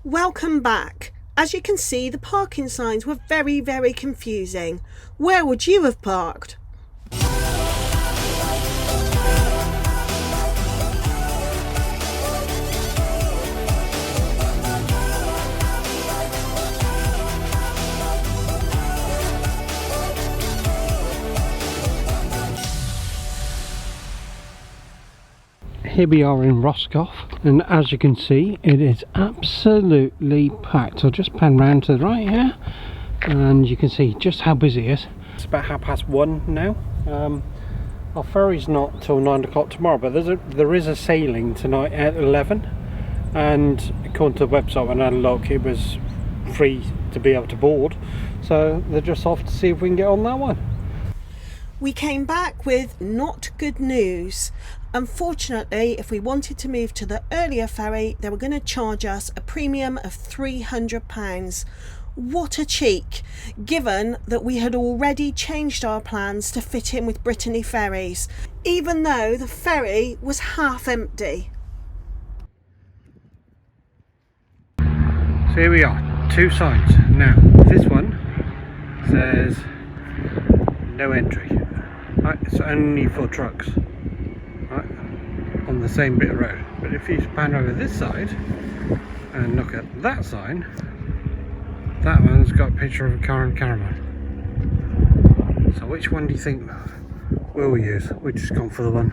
Welcome back. As you can see, the parking signs were very confusing. Where would you have parked? Here we are in Roscoff, and as you can see it is absolutely packed. I'll just pan round to the right here and you can see just how busy it is. It's about 1:30 now. Our ferry's not till 9 o'clock tomorrow, but there is a sailing tonight at 11, and according to the website when I had a look it was free to be able to board, so they're just off to see if we can get on that one. We came back with not good news. Unfortunately, if we wanted to move to the earlier ferry, they were going to charge us a premium of £300. What a cheek, given that we had already changed our plans to fit in with Brittany Ferries, even though the ferry was half empty. So here we are, two signs. Now, this one says no entry. Right, it's only for trucks. Right, on the same bit of road. But if you pan over this side and look at that sign, that one's got a picture of a car and caravan. So which one do you think we'll use? We've just gone for the one.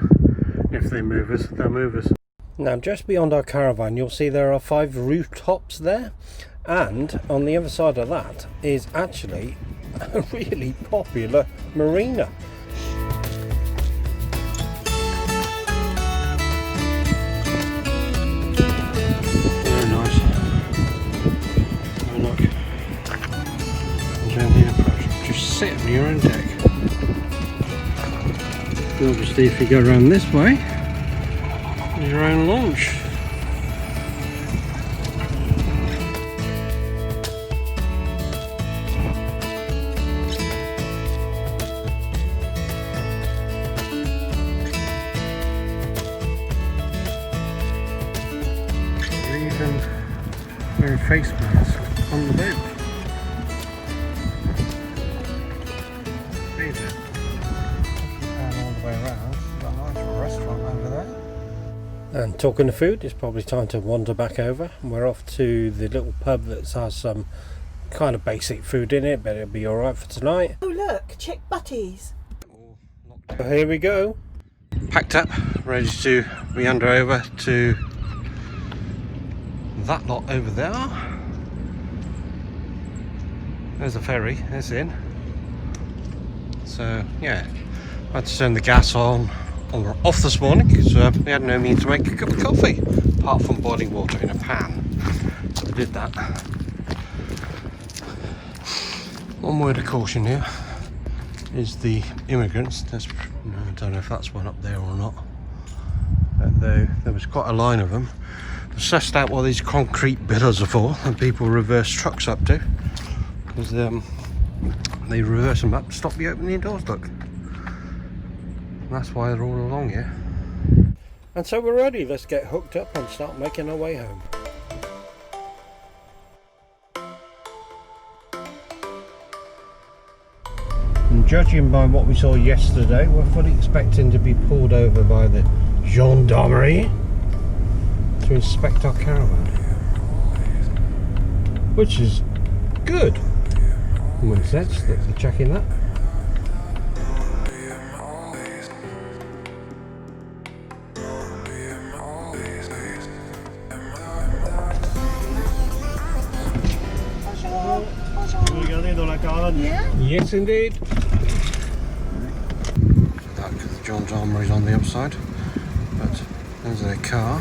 If they move us, they'll move us. Now just beyond our caravan you'll see there are 5 rooftops there, and on the other side of that is actually a really popular marina. Just sit on your own deck. Obviously if you go around this way, there's your own launch. They're even wearing face masks on the boat. And talking of food, it's probably time to wander back over. We're off to the little pub that has some kind of basic food in it, but it'll be alright for tonight. Oh look, chick butties. So here we go. Packed up, ready to meander over to that lot over there. There's a ferry, it's in. So yeah, I had to turn the gas on or off this morning because we had no means to make a cup of coffee apart from boiling water in a pan, so we did that. One word of caution here is the immigrants. I don't know if that's one up there or not, but there was quite a line of them. I sussed out what these concrete pillars are for, and people reverse trucks up to, because they reverse them up to stop you opening your doors, look. That's why they're all along here. And so we're ready, let's get hooked up and start making our way home. And judging by what we saw yesterday, we're fully expecting to be pulled over by the gendarmerie to inspect our caravan, which is good in one sense that they're checking that. Yeah? Yes, indeed. That because the gendarmerie on the other side, but there's their car.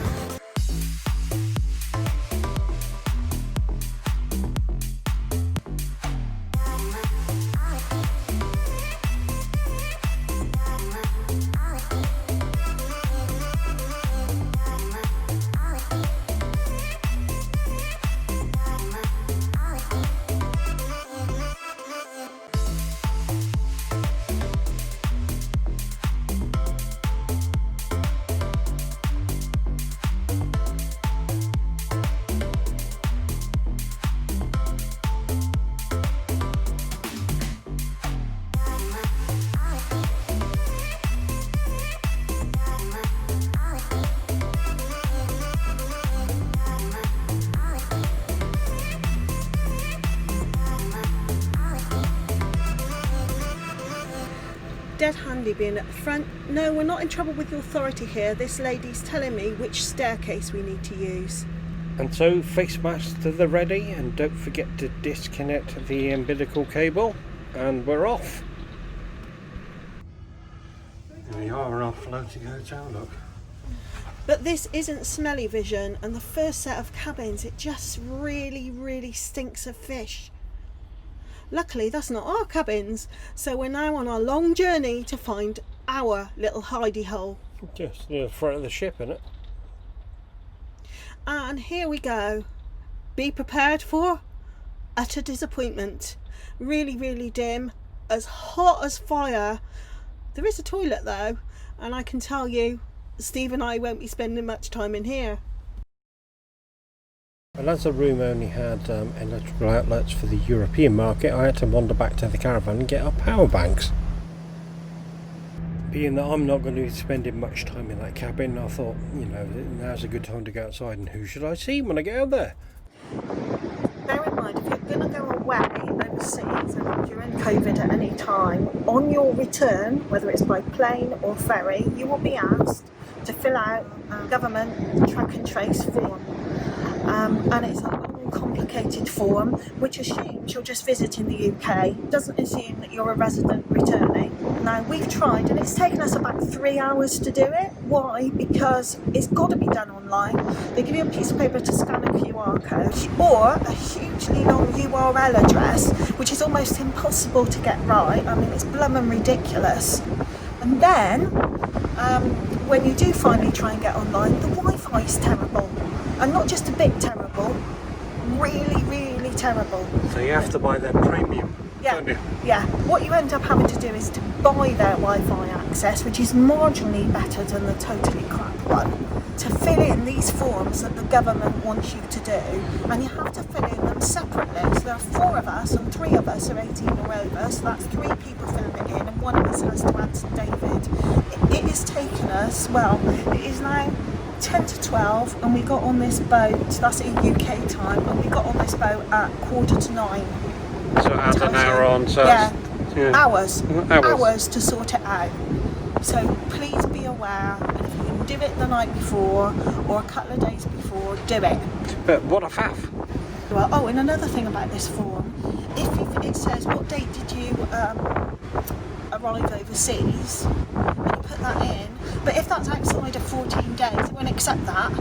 dead handy being at the front. No, we're not in trouble with the authority here. This lady's telling me which staircase we need to use. And so, face masks to the ready, and don't forget to disconnect the umbilical cable, and we're off. Here we are on our floating hotel, look. But this isn't smelly vision, and the first set of cabins, it just really stinks of fish. Luckily, that's not our cabins, so we're now on our long journey to find our little hidey hole. Just near the front of the ship, isn't it? And here we go. Be prepared for utter disappointment. Really dim, as hot as fire. There is a toilet though, and I can tell you, Steve and I won't be spending much time in here. Well, as the room only had electrical outlets for the European market, I had to wander back to the caravan and get our power banks. Being that I'm not going to be spending much time in that cabin, I thought, you know, now's a good time to go outside, and who should I see when I get out there? Bear in mind, if you're going to go away overseas and during COVID at any time, on your return, whether it's by plane or ferry, you will be asked to fill out a government track and trace form. And it's a long, complicated form which assumes you're just visiting the UK, doesn't assume that you're a resident returning. Now, we've tried and it's taken us about 3 hours to do it. Why? Because it's got to be done online. They give you a piece of paper to scan a QR code or a hugely long URL address, which is almost impossible to get right. I mean, it's blummin' ridiculous. And then, when you do finally try and get online, the Wi-Fi is terrible. And not just a bit terrible, really terrible. So you have to buy their premium, don't you? Yeah. What you end up having to do is to buy their Wi-Fi access, which is marginally better than the totally crap one, to fill in these forms that the government wants you to do. And you have to fill in them separately. So there are 4 of us, and 3 of us are 18 or over, so that's 3 people filling it in, and 1 of us has to answer David. It has taken us, well, it is now 10 to 12, and we got on this boat, that's at UK time, and we got on this boat at 8:45. So add an hour on, so yeah. Yeah. Hours to sort it out. So please be aware, and if you can do it the night before or a couple of days before, do it. But what a faff. Well, oh, and another thing about this form, if it says what date did you arrive overseas, and you put that in, but if that's outside of 14 days, it won't accept that.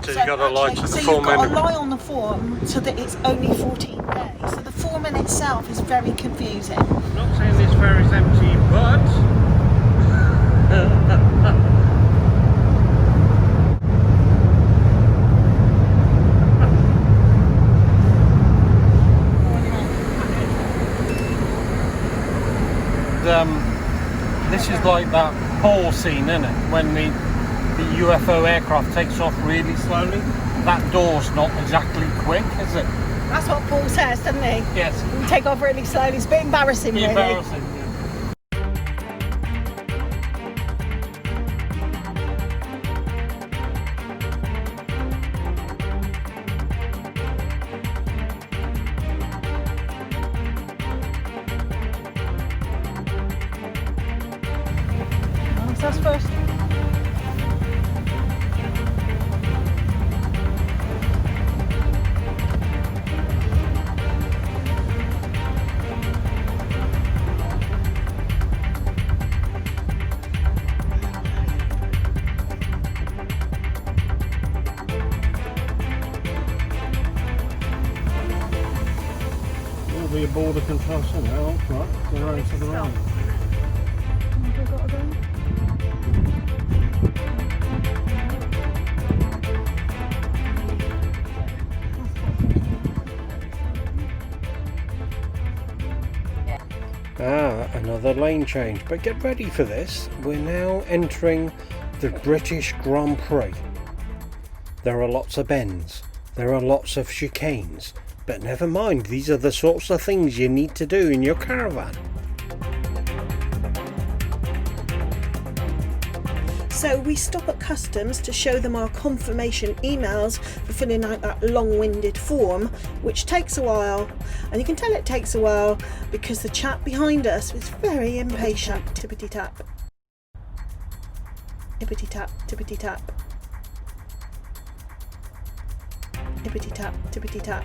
So you've got to lie to the form. So you've got to lie on the form so that it's only 14 days. So the form in itself is very confusing. I'm not saying this ferry's empty, but this is like that pole scene, isn't it? When the UFO aircraft takes off really slowly. That door's not exactly quick, is it? That's what Paul says, doesn't he? Yes. We take off really slowly. It's a bit embarrassing, really. Embarrassing. What's us first? There'll be a border control center, right? Go around to the right. Another lane change, but get ready for this. We're now entering the British Grand Prix. There are lots of bends, there are lots of chicanes, but never mind, these are the sorts of things you need to do in your caravan. So we stop at customs to show them our confirmation emails for filling out that long-winded form, which takes a while. And you can tell it takes a while because the chap behind us was very impatient. Tippity tap. Tippity tap, tippity tap. Tippity tap, tippity tap.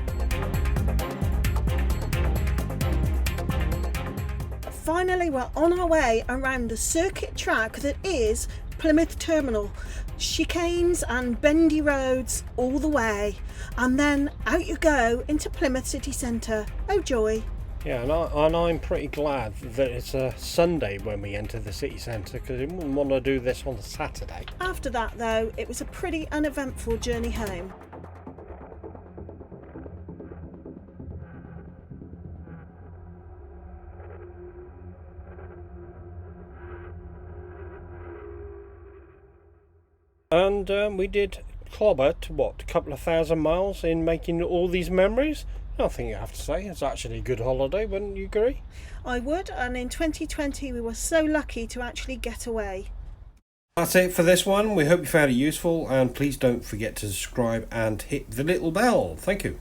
Finally, we're on our way around the circuit track that is Plymouth Terminal. Chicanes and bendy roads all the way, and then out you go into Plymouth city centre. Oh joy. Yeah, and I'm pretty glad that it's a Sunday when we enter the city centre, because we wouldn't want to do this on a Saturday. After that though, it was a pretty uneventful journey home. And we did clobber to what, a couple of thousand miles in making all these memories. I think you have to say it's actually a good holiday, wouldn't you agree? I would, and in 2020 we were so lucky to actually get away. That's it for this one. We hope you found it useful, and please don't forget to subscribe and hit the little bell. Thank you.